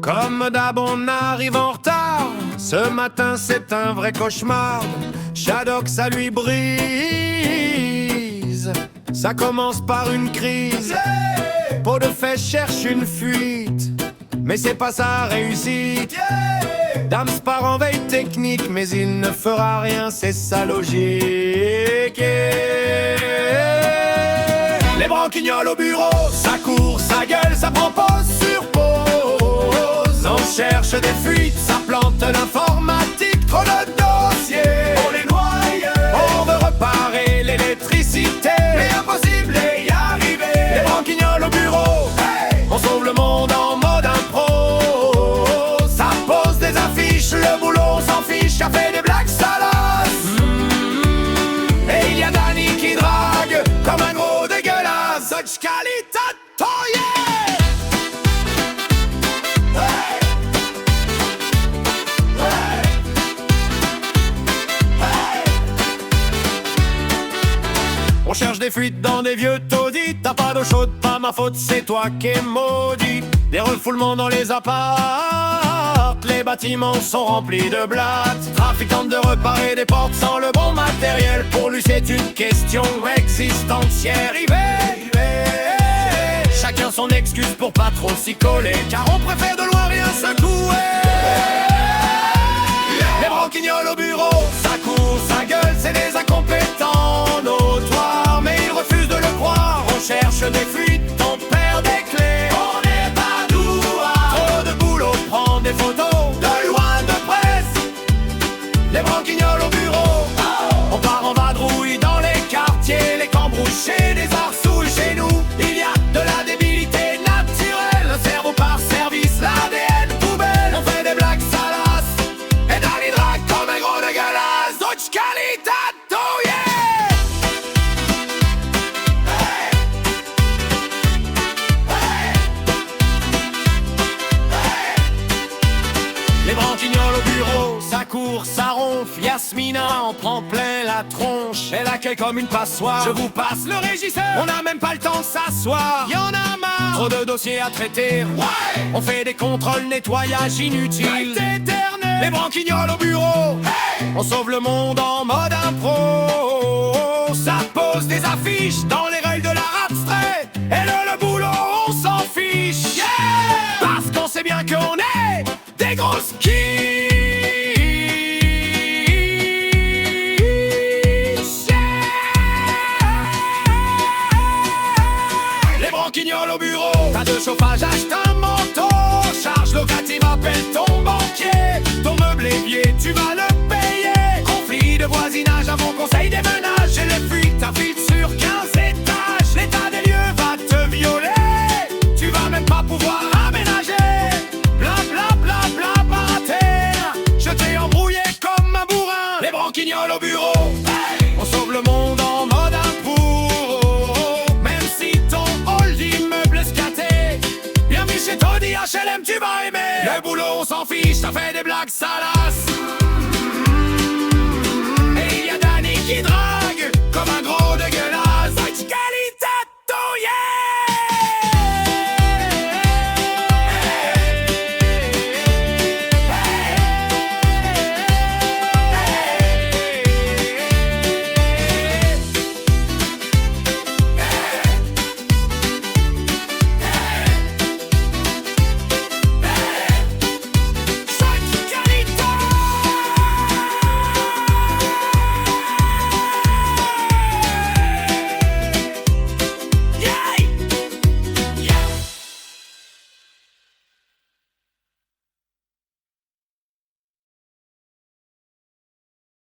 Comme d'hab on arrive en retard. Ce matin c'est un vrai cauchemar. Shadok ça lui brise. Ça commence par une crise. Peau de fesse cherche une fuite, mais c'est pas sa réussite. Dams part en veille technique, mais il ne fera rien, c'est sa logique. Les branquignoles au bureau, ça court, ça gueule, ça prend pause sur pause. On cherche des fuites, ça plante l'informatique, trop de dossiers. On les noie, on veut reparer l'électricité, mais impossible d'y arriver. Les branquignoles au bureau, hey, on sauve le monde en mode impro. Ça pose des affiches, le boulot on s'en fiche, ça fait des blagues salaces. Et il y a Danny qui drague comme un gros dégueulasse. Dodge Calitato, yeah! Hey! Hey! Hey! On cherche des fuites dans des vieux taudis. T'as pas d'eau chaude, pas ma faute, c'est toi qui es maudit. Des refoulements dans les apparts, les bâtiments sont remplis de blattes. Trafic tente de réparer des portes sans le bon matériel. Pour lui c'est une question existentielle. Chacun son excuse pour pas trop s'y coller, car on préfère de loin rien secouer. Les branquignoles au bureau, ça court, ça gueule, c'est des incompétents notoires. Mais ils refusent de le croire, on cherche des fuites, on perd des clés. On n'est pas douard, trop de boulot, prendre des photos de loin de presse. Les branquignoles au bureau, on part en vadrouille dans les quartiers. Les camps brouchés, des arceaux chez nous. Il y a de la débilité naturelle, un cerveau par service, l'ADN poubelle. On fait des blagues salaces et dans les drags comme un gros dégueulasse. Dodge Calitato, yeah! Hey! Hey! Hey! Les branquignoles au bureau, ça court, ça ronfle. Yasmina en prend plein la tronche. Elle accueille comme une passoire. Je vous passe le régisseur. On n'a même pas le temps de s'asseoir. Y'en a marre. Trop de dossiers à traiter. Ouais. On fait des contrôles, nettoyage inutile. Les branquignoles au bureau. Hey. On sauve le monde en mode impro. Ça pose des affiches dans les règles de l'art abstrait. Et le boulot, on s'en fiche. Yeah. Parce qu'on sait bien qu'on est des grosses quiches. Les branquignoles au bureau, pas de chauffage, achète un manteau. Charge locative, appelle ton banquier. Ton meuble est vieux, tu vas le payer. Conflit de voisinage avant conseil des menaces. Et les fuites t'affilent sur 15 étages. L'état des lieux va te violer. Tu vas même pas pouvoir aménager. Bla bla bla bla par terre. Je t'ai embrouillé comme un bourrin. Les branquignoles au bureau, hey, on sauve le monde en mode impro. Même si ton hall d'immeuble est squatté, bienvenue chez Tony HLM, tu vas aimer. Le boulot on s'en fiche, ça fait des blagues salaces.